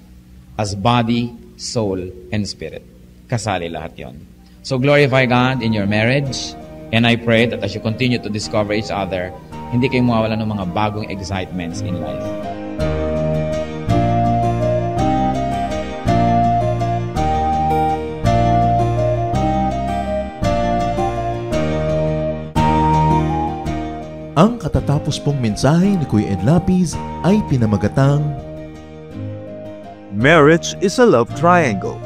as body, soul, and spirit. Kasali lahat yon. So glorify God in your marriage. And I pray that as you continue to discover each other, hindi kayo mawawala ng mga bagong excitements in life. Ang katatapos pong mensahe ni Kuya Ed Lapis ay pinamagatang Marriage is a love triangle.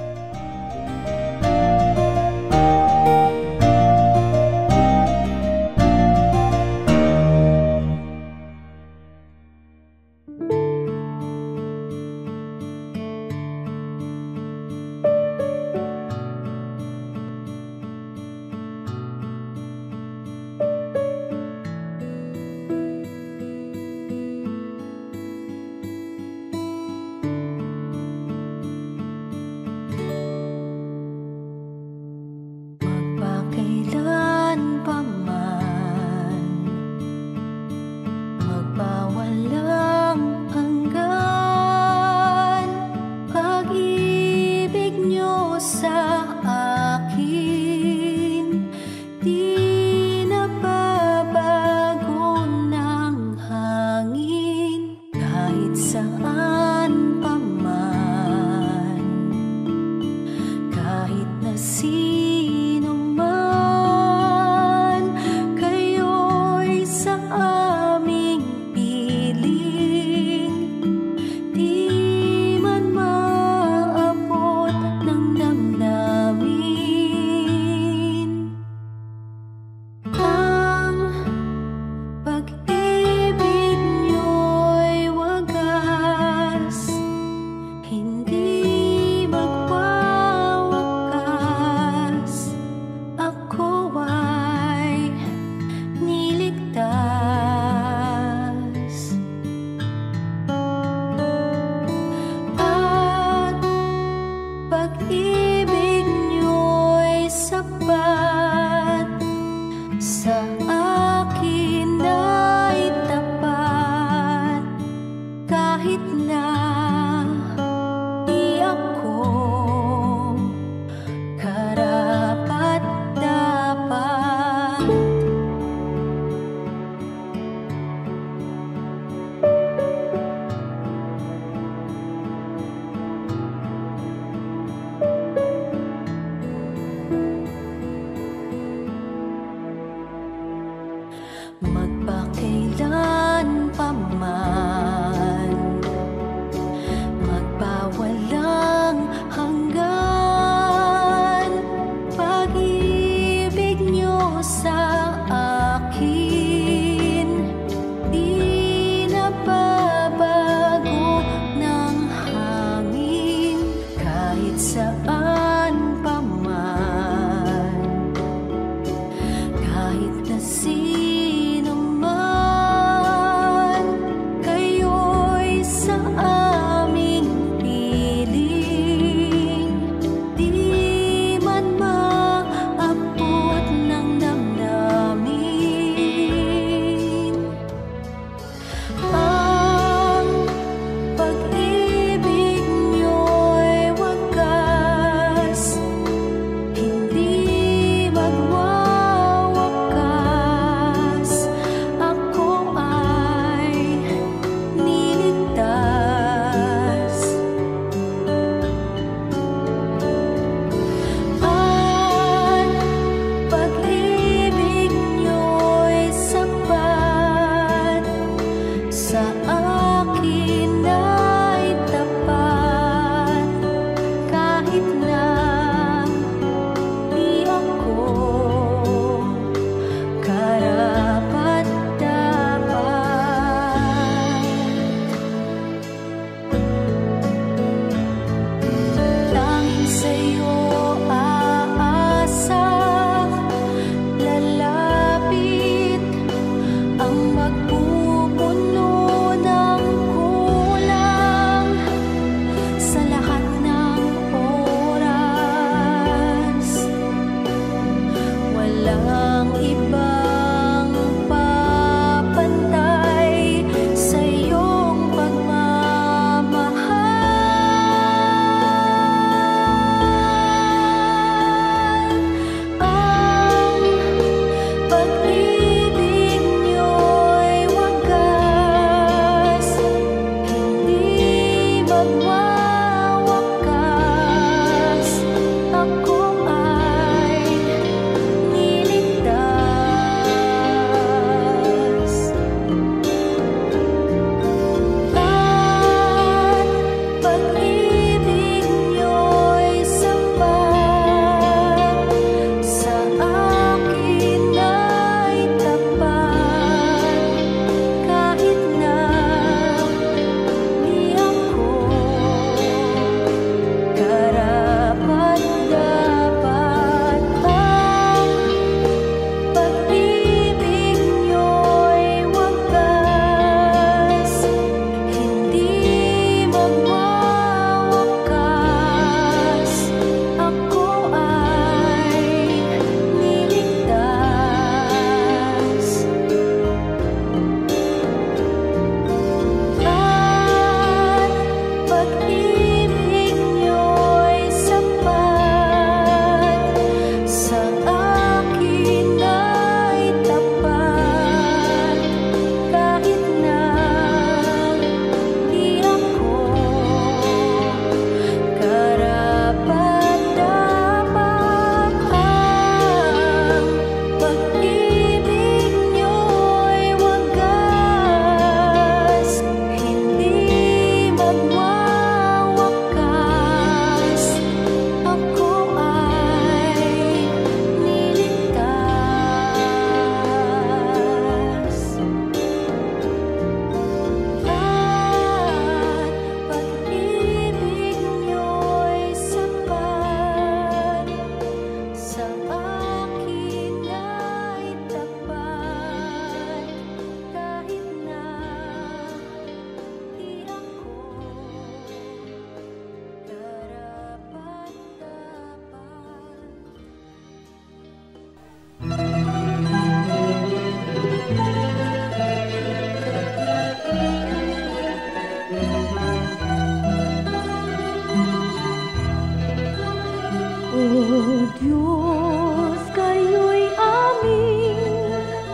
Diyos, kayo'y aming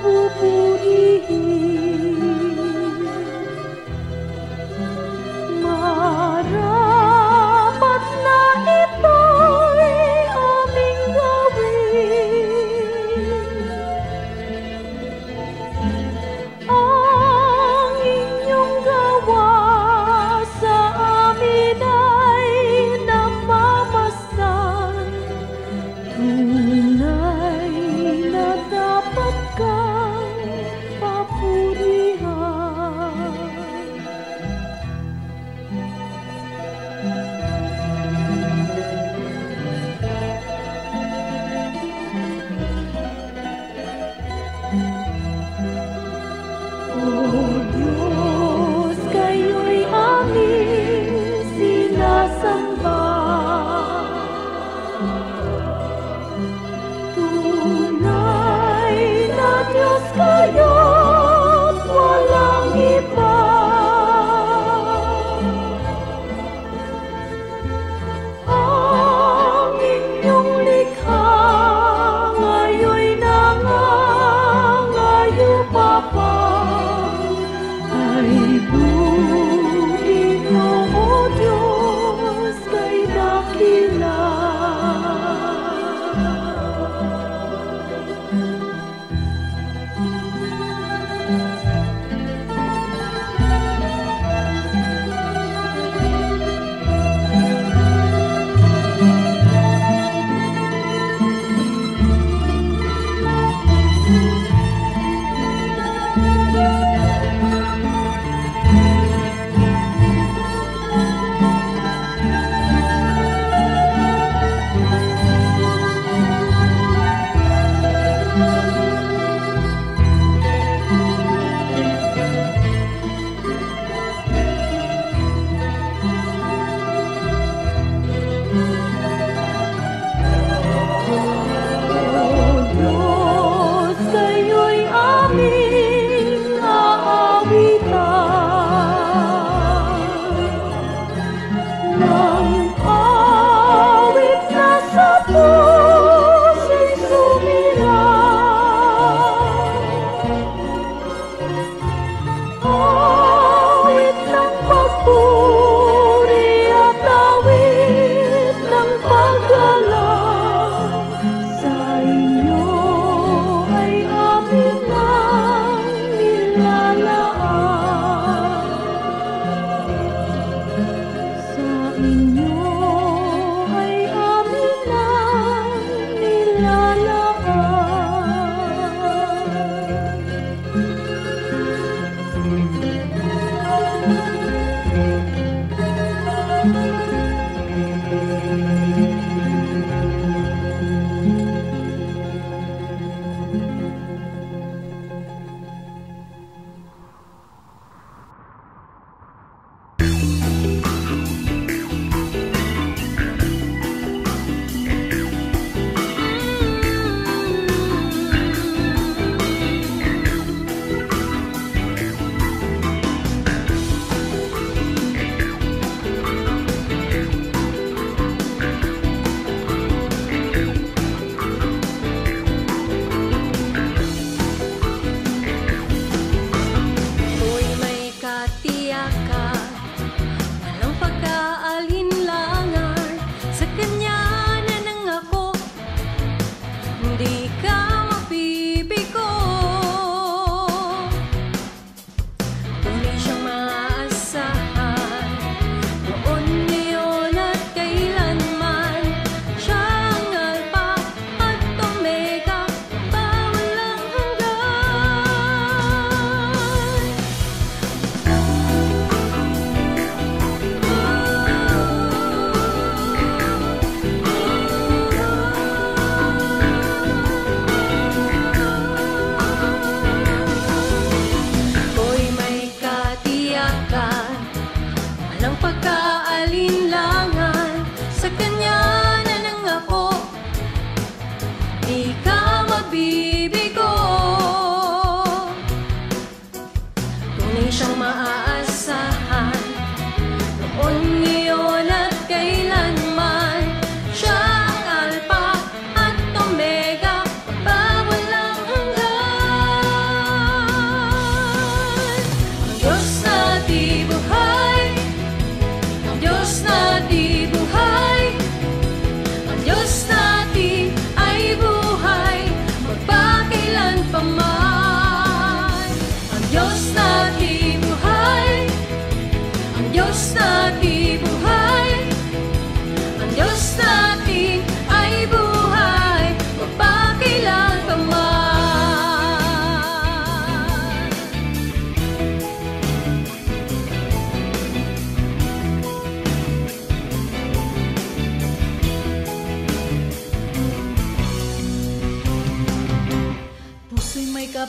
pupurihin. Marapat na ito'y aming gawin. Ang inyong gawa sa amin ay namamasdan. Tunay na dapat kang papurihan. O Diyos, kayo'y aming sinasamba. Tunay na Diyos kayo't walang iba. Ang inyong likha ngayon'y nangangayo pa pa. Ay buhay niyo, O Diyos,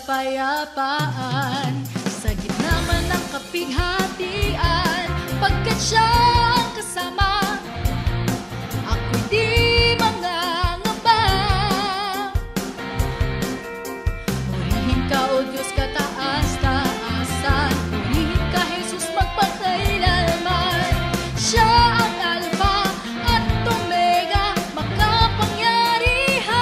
kapayapaan sa gitna man ng kapighatian, pagkat siya ang kasama, ako'y di mangangamba. Purihin ka, O Diyos, kataas-taasan, purihin ka, Jesus, magpakailanman. Siya ang Alpha at Omega, makapangyarihan.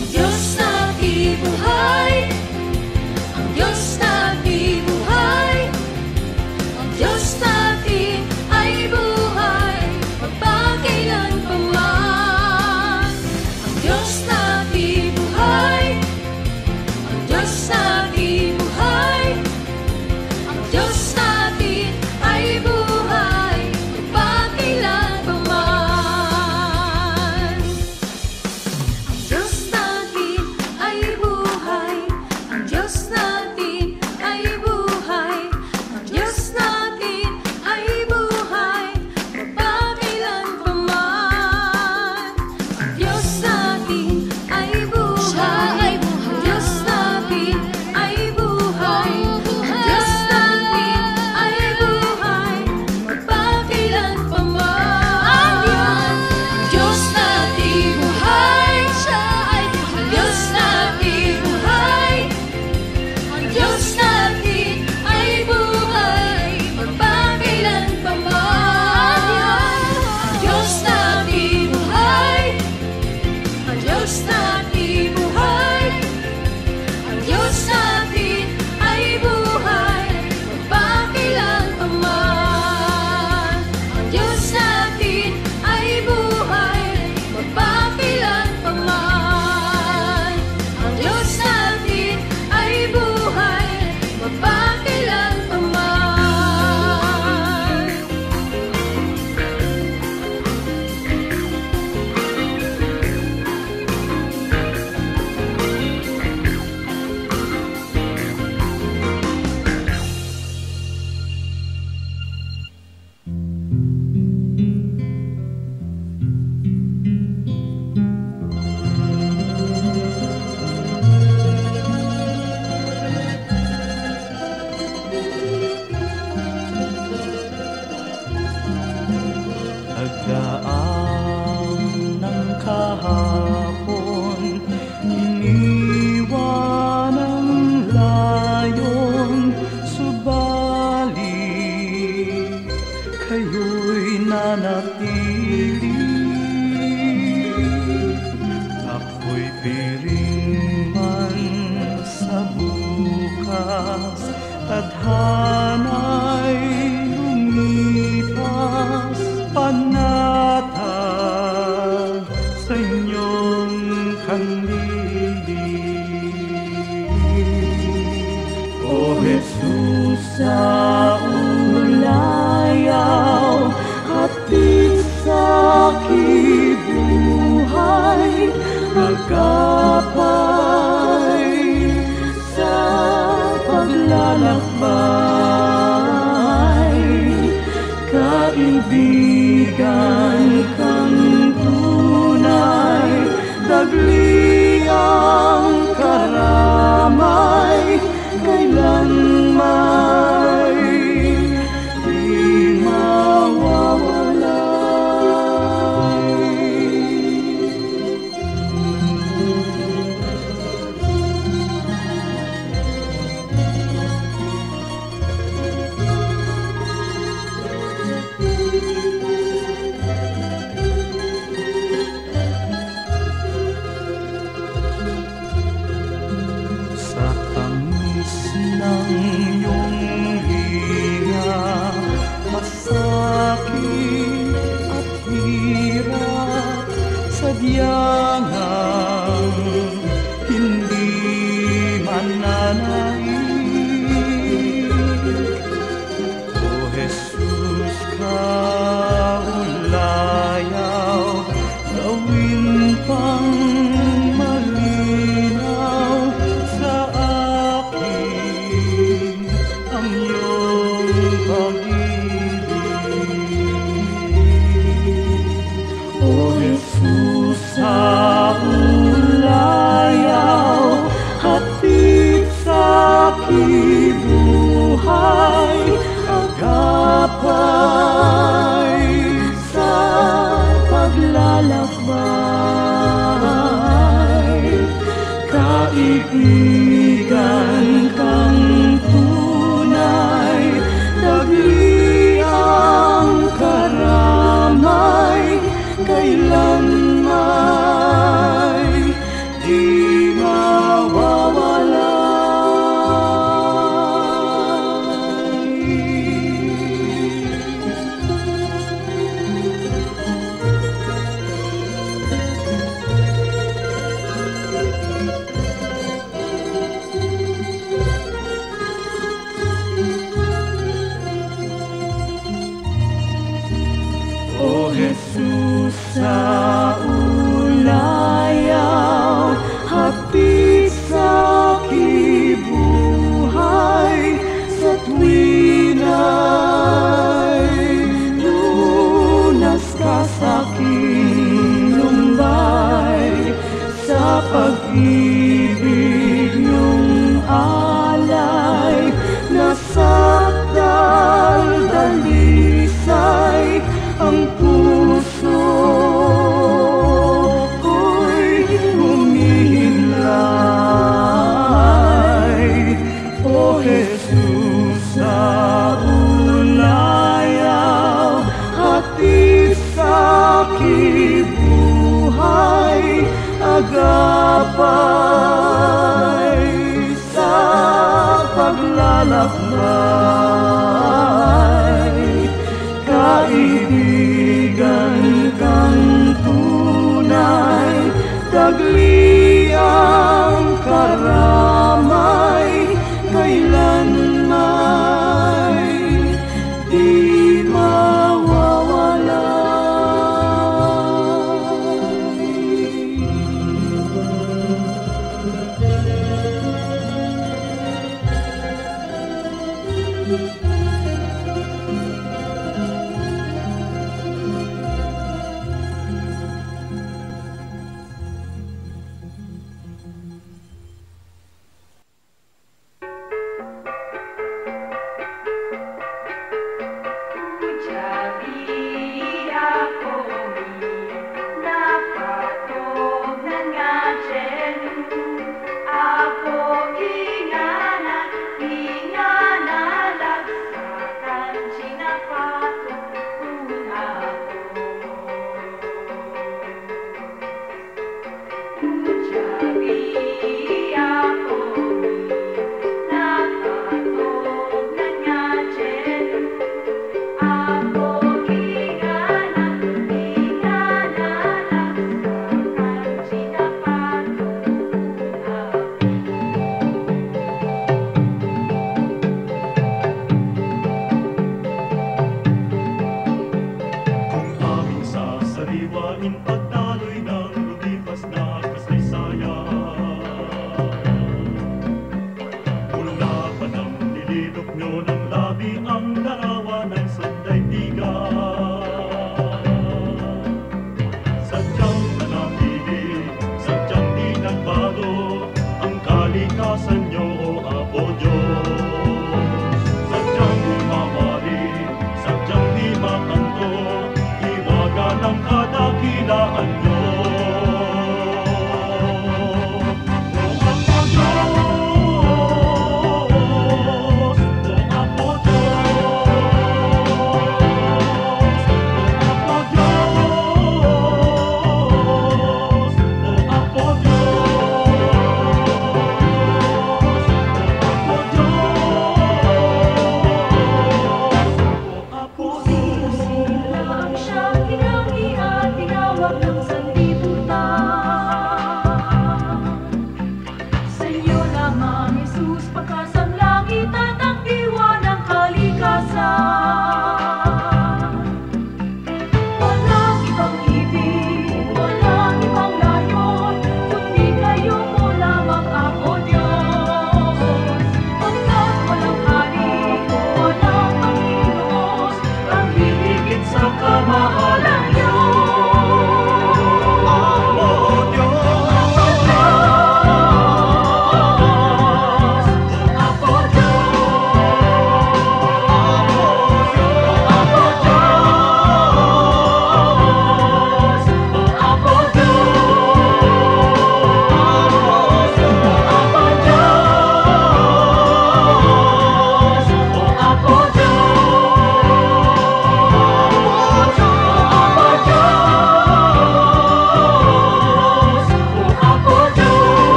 Ang Diyos na bibuhay, ang Diyos na bibuhay, ang Diyos natin ay buhay, magpakailanpaman. Ang Diyos na bibuhay, ang Diyos na bibuhay, ang Diyos natin ay buhay, magpakailanpaman. Ang Diyos natin ay buhay, ang Diyos natin ay buhay, ang Diyos natin ay buhay, magpakailanpaman. Ang Diyos natin ay buhay, ang Diyos natin ay buhay, ang Diyos natin ay buhay, magpakailanpaman. Ang Diyos natin buhay, siya ay buhay. Ang Diyos natin buhay, ang Diyos natin ay buhay, magpakailanpaman. Ang Diyos natin buhay, ang Diyos natin buhay, ang Diyos natin ay buhay, magpakailanpaman. Ang Diyos natin ay buhay, magpakailanpaman. Ang Diyos natin ay buhay, magpakailanpaman. Nagdaan ng kahapon, iniwan ang layon, subalit kayo'y nanatili. Ako'y piring man sa bukas, tadhana'y lumipas, panatag sa inyong kandili. O Jesus, sa ulayaw, hatid sa kibuhay, magkapay sa paglalakbay. Kaibigan kang tunay, dagli ang karamay, kailan may di sa tamis ng iyong hiya, masakit at hirap, sadyang hindi mananaig. O Jesus, kaulayaw, gawin pang malinaw sa akin ang iyong pag-ibig. O Jesus, sa agapay sa paglalakbay. Kaibigan kang tunay, dagli ang karamay, kailanmay di O Jesus, sa ulayaw, hapit sa kibuhay, sa tuwina'y lunas ka sa aking lumbay, sa pag-ibig niyong alay, nasa dalisay ang puso ko'y humihimlay. O Jesus, sa ulayaw, hatid sa kibuhay, agapay sa paglalakbay. Kaibigan kang tunay, dagli ang karamay, kailanmay di Ang siyang tinawag ng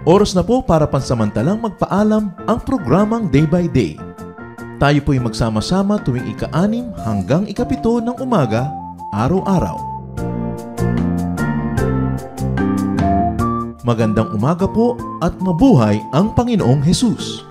Oras na po para pansamantalang magpaalam ang programang Day by Day. Tayo po'y magsama-sama tuwing ika-6 hanggang ika-7 ng umaga, araw-araw. Magandang umaga po at mabuhay ang Panginoong Hesus!